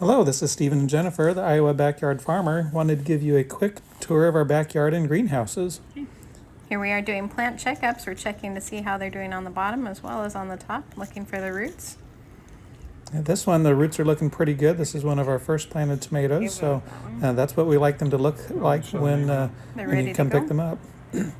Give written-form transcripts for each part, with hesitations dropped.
Hello, this is Stephen and Jennifer, the Iowa Backyard Farmer. Wanted to give you a quick tour of our backyard and greenhouses. Here we are doing plant checkups. We're checking to see how they're doing on the bottom as well as on the top, looking for the roots. This one, the roots are looking pretty good. This is one of our first planted tomatoes, so that's what we like them to look like when you come pick them up.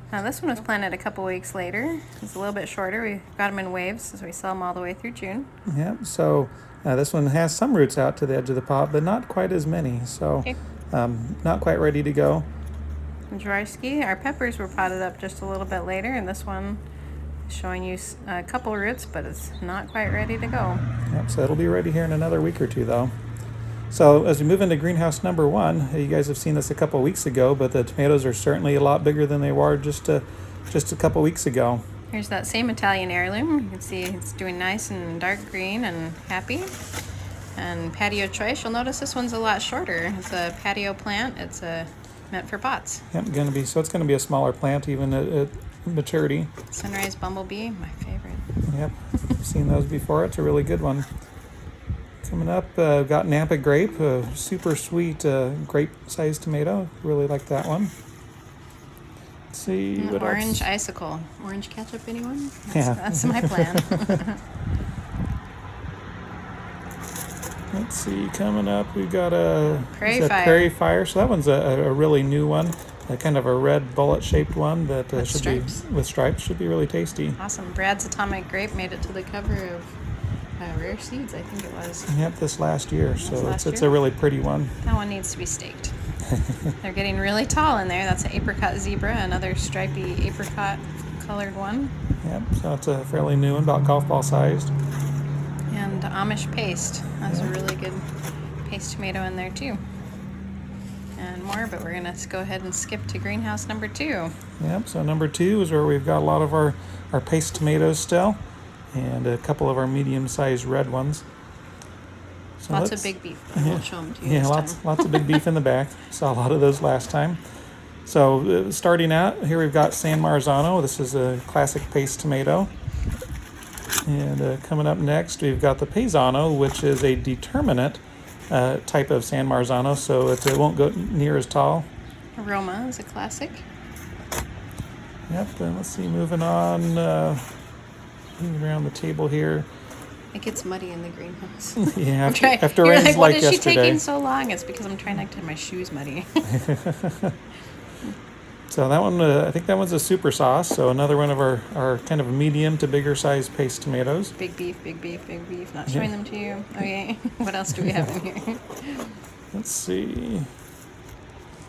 Now this one was planted a couple weeks later. It's a little bit shorter. We got them in waves, so we sell them all the way through June. Yep, so this one has some roots out to the edge of the pot, but not quite as many, so not quite ready to go. Jaworski, our peppers were potted up just a little bit later, and this one is showing you a couple roots, but it's not quite ready to go. Yep, so it'll be ready here in another week or two, though. So as we move into greenhouse number one, you guys have seen this a couple weeks ago, but the tomatoes are certainly a lot bigger than they were just a couple weeks ago. Here's that same Italian heirloom. You can see it's doing nice and dark green and happy. And patio choice, you'll notice this one's a lot shorter. It's a patio plant. It's meant for pots. Yep, it's gonna be a smaller plant even at maturity. Sunrise bumblebee, my favorite. Yep, seen those before. It's a really good one. Coming up, we've got Napa Grape, a super sweet grape-sized tomato. Really like that one. Let's see what orange else. icicle. Orange ketchup, anyone? That's my plan. Let's see, coming up, we've got a Prairie Fire. So that one's a really new one, kind of a red bullet-shaped one that with stripes. Should be really tasty. Awesome. Brad's Atomic Grape made it to the cover of Rare Seeds, I think it was. Yep, this last year. So it's a really pretty one. That one needs to be staked. They're getting really tall in there. That's an apricot zebra, another stripy apricot colored one. Yep, so it's a fairly new one, about golf ball sized. And Amish paste. That's a really good paste tomato in there too. And more, but we're gonna go ahead and skip to greenhouse number 2. Yep, so number 2 is where we've got a lot of our paste tomatoes still, and a couple of our medium-sized red ones. So lots of big beef. I won't show them to you. Yeah, lots of big beef in the back. Saw a lot of those last time. So starting out, here we've got San Marzano. This is a classic paste tomato. And coming up next, we've got the Paisano, which is a determinate type of San Marzano, so it won't go near as tall. Aroma is a classic. Yep, and let's see, moving on, moving around the table here. It gets muddy in the greenhouse. Yeah, after rains like yesterday. Why is she taking so long? It's because I'm trying not to have my shoes muddy. So that one, I think that one's a super sauce. So another one of our kind of medium to bigger size paste tomatoes. Big beef, big beef, big beef. Not showing them to you. Okay, what else do we have in here? Let's see.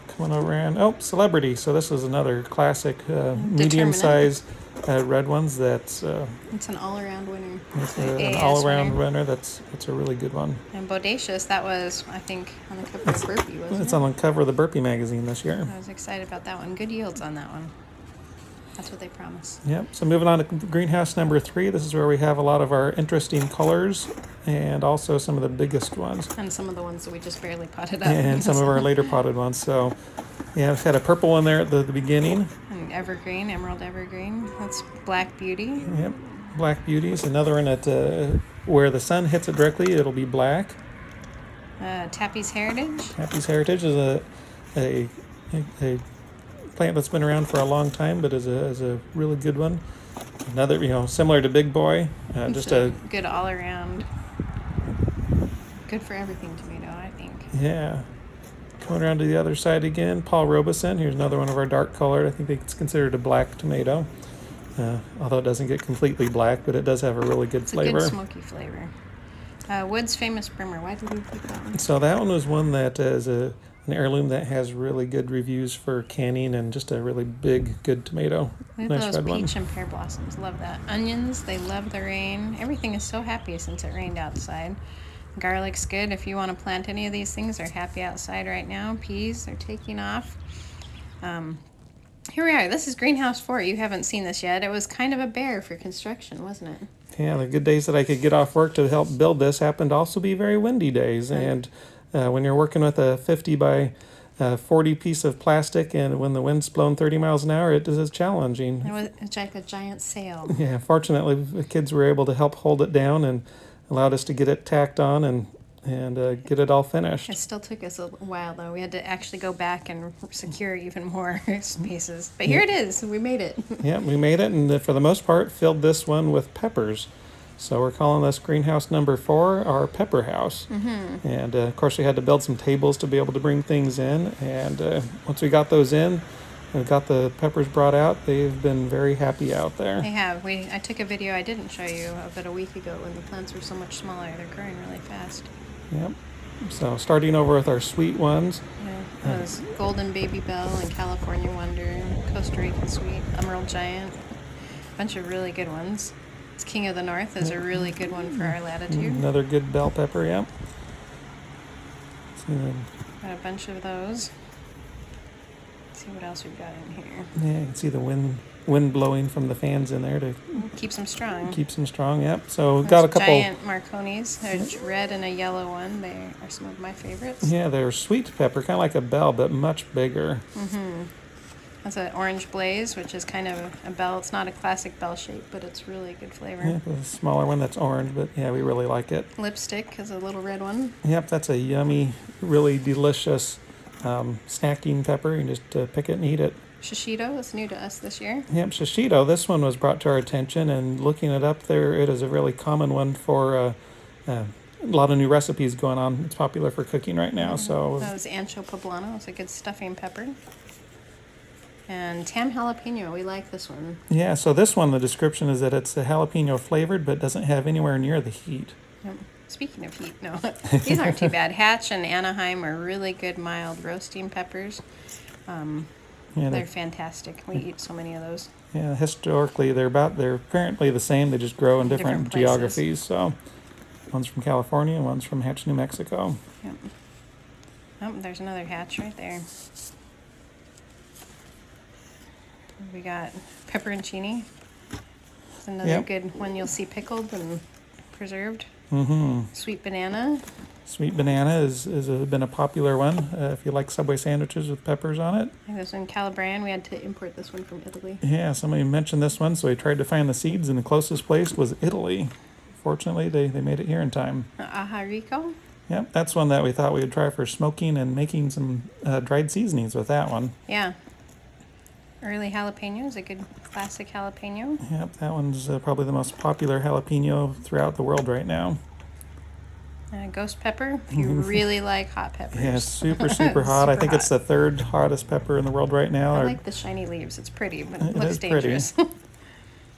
Coming over and Celebrity. So this is another classic medium size red ones. It's an all-around winner. It's an all-around winner. That's a really good one. And Bodacious, that was, I think, on the cover of Burpee, wasn't it? It's on the cover of the Burpee magazine this year. I was excited about that one. Good yields on that one. That's what they promise. Yep. So moving on to greenhouse number 3. This is where we have a lot of our interesting colors and also some of the biggest ones. And some of the ones that we just barely potted up. And some of our later potted ones. So yeah, we've had a purple one there at the beginning. And evergreen, emerald evergreen. That's Black Beauty. Yep. Black Beauty is another one at where the sun hits it directly, it'll be black. Tappy's Heritage. Tappy's Heritage is a plant that's been around for a long time, but is a really good one. Another, similar to Big Boy, just a good all around, good for everything tomato, I think. Yeah. Coming around to the other side again, Paul Robeson. Here's another one of our dark colored. I think it's considered a black tomato, although it doesn't get completely black, but it does have a really good flavor. It's a good smoky flavor. Wood's Famous Brimmer. Why did we pick that one? So that one was one that is an heirloom that has really good reviews for canning and just a really big, good tomato. Look at those peach and pear blossoms. Love that. Onions, they love the rain. Everything is so happy since it rained outside. Garlic's good if you want to plant any of these things. They're happy outside right now. Peas are taking off. Here we are. This is greenhouse 4. You haven't seen this yet. It was kind of a bear for construction, wasn't it? Yeah, the good days that I could get off work to help build this happened to also be very windy days. Right. And when you're working with a 50 by 40 piece of plastic and when the wind's blown 30 miles an hour, it is challenging. It's like a giant sail. Yeah, fortunately, the kids were able to help hold it down and allowed us to get it tacked on and and get it all finished. It still took us a while, though. We had to actually go back and secure even more spaces. But here it is. We made it. Yeah, we made it, and for the most part, filled this one with peppers. So we're calling this greenhouse number 4 our pepper house. And of course, we had to build some tables to be able to bring things in. And once we got those in, and got the peppers brought out, they've been very happy out there. They have. I took a video I didn't show you of it a week ago when the plants were so much smaller. They're growing really fast. Yep. So starting over with our sweet ones. Yeah, those Golden Baby Bell and California Wonder, Costa Rican Sweet, Emerald Giant. A bunch of really good ones. This King of the North is a really good one for our latitude. Another good bell pepper, yep. Got a bunch of those. Let's see what else we've got in here. Yeah, you can see the wind blowing from the fans in there to Keeps them strong. keeps them strong, yep. So we've got a couple. Giant Marconis. There's a red and a yellow one. They are some of my favorites. Yeah, they're sweet pepper, kind of like a bell, but much bigger. That's an Orange Blaze, which is kind of a bell. It's not a classic bell shape, but it's really good flavor. Yep, a smaller one that's orange, but yeah, we really like it. Lipstick is a little red one. Yep, that's a yummy, really delicious snacking pepper. You can just pick it and eat it. Shishito is new to us this year. Yep, shishito. This one was brought to our attention, and looking it up there, it is a really common one for a lot of new recipes going on. It's popular for cooking right now. So That was Ancho Poblano. It's a good stuffing pepper. And Tam Jalapeno. We like this one. yeah, so this one, the description is that it's a jalapeno flavored, but doesn't have anywhere near the heat. Yep. Speaking of heat, no, these aren't too bad. Hatch and Anaheim are really good mild roasting peppers. Yeah, They're fantastic. We eat so many of those. yeah. Historically, they're apparently the same. They just grow in different Different places. geographies. So one's from California, one's from Hatch, New Mexico. Yep. Oh, there's another hatch right there. We got Pepperoncini. It's another Yep. good one you'll see pickled and preserved. Mm-hmm. Sweet banana. Sweet banana been a popular one. If you like Subway sandwiches with peppers on it. I think this one Calabrian. We had to import this one from Italy. Yeah, somebody mentioned this one, so we tried to find the seeds, and the closest place was Italy. Fortunately, they made it here in time. Ajarico. Yep, that's one that we thought we would try for smoking and making some dried seasonings with that one. Yeah. Early jalapeno is a good classic jalapeno. Yep, that one's probably the most popular jalapeno throughout the world right now. Ghost pepper, if you really like hot peppers. Yeah, it's super, super hot. I Super think it's hot. the third hottest pepper in the world right now. I like the shiny leaves. It's pretty, but it It looks is pretty. dangerous.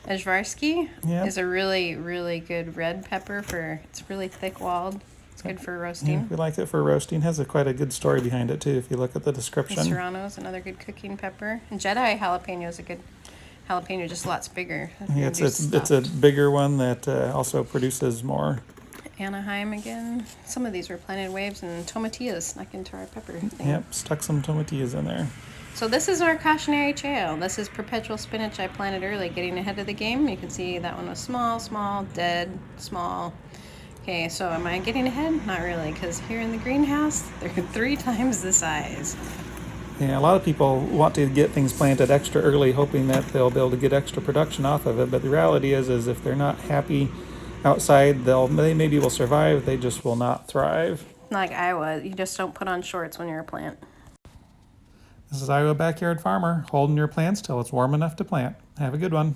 Ajvarsky Yep. is a really, really good red pepper it's really thick walled. It's good for roasting. Yeah, we like it for roasting. Has quite a good story behind it too, if you look at the description. Serrano is another good cooking pepper. And Jedi jalapeno is a good jalapeno, just lots bigger. Yeah, it's a bigger one that also produces more. Anaheim again. Some of these were planted waves, and tomatillas snuck into our pepper thing. Yep, stuck some tomatillas in there. So this is our cautionary trail. This is Perpetual Spinach I planted early, getting ahead of the game. You can see that one was small, dead, small. Okay, so am I getting ahead? Not really, because here in the greenhouse, they're 3 times the size. Yeah, a lot of people want to get things planted extra early, hoping that they'll be able to get extra production off of it. But the reality is if they're not happy outside, they maybe will survive. They just will not thrive. Like Iowa, you just don't put on shorts when you're a plant. This is Iowa Backyard Farmer, holding your plants till it's warm enough to plant. Have a good one.